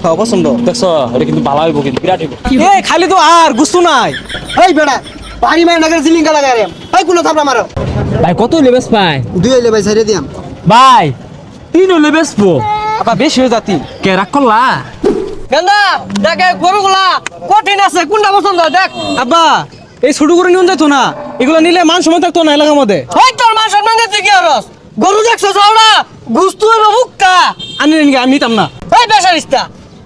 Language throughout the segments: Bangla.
হ্যাঁ পছন্দ। দেখছো এটা কিন্তু ভালো হইব, কিন্তু বিরাট হইব। এই খালি তো আর গুস্তু নাই। এই বেটা বাড়ি মায়ের নাকের জিলিঙ্গা লাগাই রে এই কুলো থাপড়া মারো ভাই কত হইলে বেশ পাই? দুই হইলে ভাই ছেড়ে দিয়াম ভাই 3 হইলে বেচবো। আবার বেশি হয়ে যাতি। কে রাগ করলা? গেন্দা দেখে গরুগুলা কঠিন আছে, কোনটা পছন্দ দেখ। আব্বা এই ছোট করে নিয়ে যেত না, এগুলো নিলে মান সময় থাকতো না এলাকার মধ্যে। ওই তোর মা সম্মান দিতে কি আরস? গরু দেখছো যাওড়া গুস্তু হলো মুক্কা। আমি নিতাম না। এই বেসারিস্তা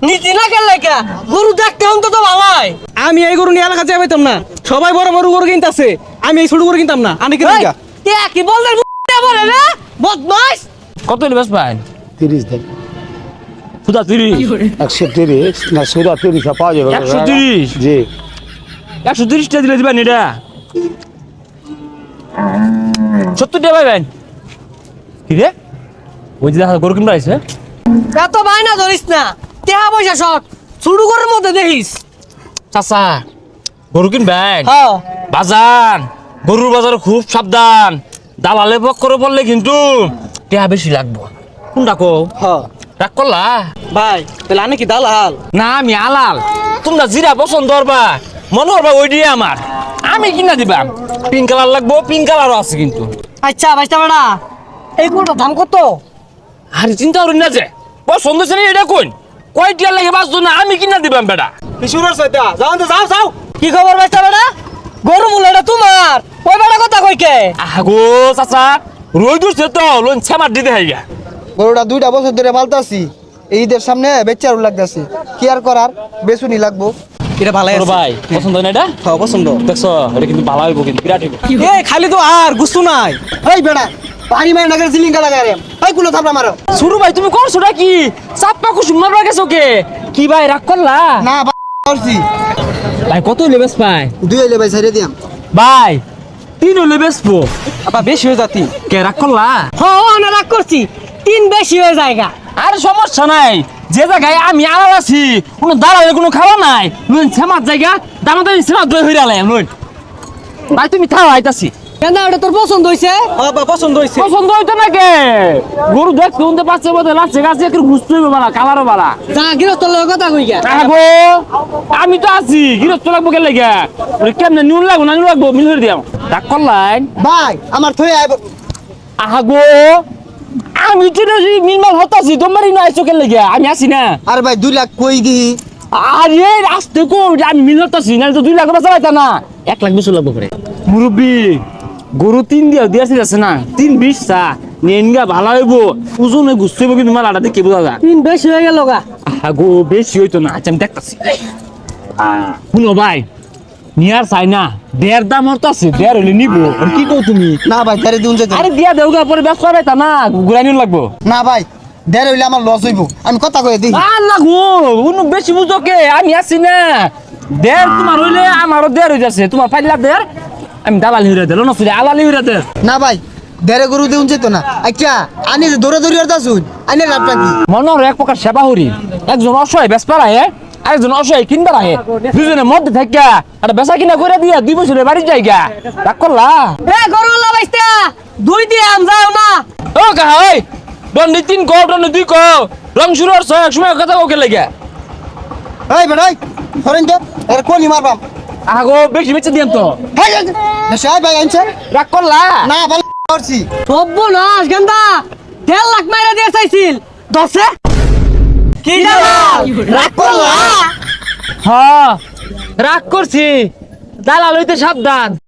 নীতি না খেললে কে? গরু দেখতে অন্তত ভালাই। আমি এই গরু নিয়ে এলাকা যাই পাইতাম না। সবাই বড় বড় গরু কিনতেছে, আমি এই ছোট গরু কিনতাম না। আনি কিনে এই, কে কি বলদের বলে রে বদমাইশ। কত হইলে বেশ পাই? 30 দেন সুদা 30। 130 না সুদা 30 পাওয়া যাবে 130? জি 130 টা দিলে দিবেন এটা? 70 টাকা পাইবেন। কি রে, ওই যে দেখা গরু কিনবা আইছে। এত বাইনা ধরিস না, টেহা পয়সা শর্ট শুরু করার মধ্যে দেখিস। চাচা গরু কিনবেন? হ্যাঁ বাজান গরুর বাজারে খুব সাবধান, দালালে পক্করে পড়লে কিন্তু টেহা বেশি লাগবো। কোনটা কো? হ্যাঁ রাগ করলা? ভাই তাহলে আনে কি দালাল? না আমি আলাল, তোমরা জিরা পছন্দ করবা মনে করবা ওই দিয়ে আমার, আমি কিনা দিবাম। পিঙ্ক কালার লাগবো, পিঙ্ক কালারও আছে কিন্তু। আচ্ছা ভাইস্তা বেটা এই গরুটার দাম কত? আরে চিন্তা করেন না যে পছন্দ হচ্ছে না এটা কোন কয় টিয়া লাগে বাঁচতো না, আমি কিনা দিবাম বেটা। শুরুর সাথে যাও তো যাও যাও। কি খবর ভাইস্তা বেটা? গরু মূল্যটা তোমার, ওই বেটা কথা কই কে? আগো চাচা রই দূরছে তো লোন ছামার দিতে হাইগা। গরুটা 2টা বছর ধরে পালতাছি এই ঈদের সামনে বেচারু লাগতাছে কি আর করার বেচুনি লাগবো এটা ভালো তোর ভাই পছন্দ হয় না এটা? হ্যাঁ পছন্দ। দেখছো এটা কিন্তু ভালো হইব, কিন্তু বিরাট হইব। এই খালি তো আর গুস্তু নাই। এই বেটা বাড়ি মায়ের নাকের জিলিঙ্গা লাগাই রে এই কুলো থাপড়া মারো শুরু ভাই তুমি করছো নাকি? চাপ্পা কুসুম মারবা গেছো কে? কি ভাই রাগ করলা? না করছি ভাই কত হইলে বেশ পাই? দুই হইলে ভাই ছেড়ে দিয়াম ভাই 3 হইলে বেচবো। আবার বেশি হয়ে যাতি। কে রাগ করলা? হ্যাঁ না রাগ করছি, 3 বেশি হয়ে যায়গা। আরে সমস্যা নাই, যে জায়গায় আমি আলাদা আছি কোনো দাঁড়ালে কোনো খাওয়া নাই, লোন ছামার জায়গা দামাদামি ছেমা দই হইরা লাইম লোন। ভাই তুমি থাও আইতাছি। গেন্দা ওটা তোর পছন্দ হইছে? হ্যাঁ বা পছন্দ হয়েছে। পছন্দ হইতো না কে? গরু দেখতে উনতে পারছে বোধ লাগছে গাছে একটু ঘুরতে হইবে বালা, কালারও বালা। যা গৃহস্থ লোক কথা কই কে? আগো আমি তো আছি, গিরস্ত লাগবো কে লাগা? ওরে কেমনে নুন লাগবো না নুন লাগবো মিল করে দিও। ডাক করলাই ভাই আমার থই আইব আগো আমি তো মিলমাল হতাছি, তোমারই না আইছো কে লাগা? আমি আছি না। আর ভাই 2 লাখ কই দিহি আরে আসতে কো আমি মিল হতাছি না, তো 2 লাখ টাকা চাইতা না, 1 লাখ বেশি লাগবো করে। মুরব্বি গরু 3 দিয়েছি আছে না, 3-20 চা নেনগা ভালো হইব, ওজনে গুছতে হইব, কিন্তু মালাটা দেখে বোঝা যায়। 3 বেশি হয়ে গেল গা। আগো বেশি হইতো না, আচ্ছা আমি দেখতাছি। শুনো ভাই নিয়ার চাই না, 1.5 দাম হতাছে, 1.5 হইলে নিবো। আর কি কও তুমি? না ভাই ছেড়ে দিউন যেত আরে দিয়া দেউগা পরে ব্যস্ত পাইতা না, ঘুরাই নিন লাগবো। না ভাই দেড় হইলে আমার লস হইব আমি কথা কই দিই আর লাগবো উনু বেশি বুঝো কে? আমি আছি না। 1.5 তোমার হইলে আমারও 1.5 হয়ে যাচ্ছে, তোমার 5 লাখ 1.5 আমি দালালি হইরা দেলো না, শুধু আলালি হইরা দে। না ভাই দেড়ে গরু দিউন যেত না আচ্ছা আনি যে দৌড়ে দৌড়ি আর দাসুন আনি লাভটা কি মনোর এক প্রকার সেবা হরি, একজন অসহায় বেসপার আহে, আরেকজন অসহায় কিনবার আহে, দুজনের মধ্যে থাকিয়া একটা বেচা কিনা করে দিয়া 2 বছরে বাড়ি যাইগা। রাগ করলা? এ গরুলা বাইস্তা 2 দিয়ে আম যাও না। ও কাহা ওই দন্ডি 3 কো দন্ডি 2 কো রং শুরু হচ্ছে, এক সময় কথা ওকে লাগা। এই বেড়াই ধরেন তো এর কোনি মারবাম আগো বেশি বেচে দিয়াম তো। দেশে ভাই আনছে রাগ করলা? না ভালো করছি সর্বনাশ গেন্দা 1.5 লাখ মাইরা দিয়ে চাইছিল 10 কি দালাল রাগ করলা? হ্যাঁ রাগ করছি, দালাল হইতে সাবধান।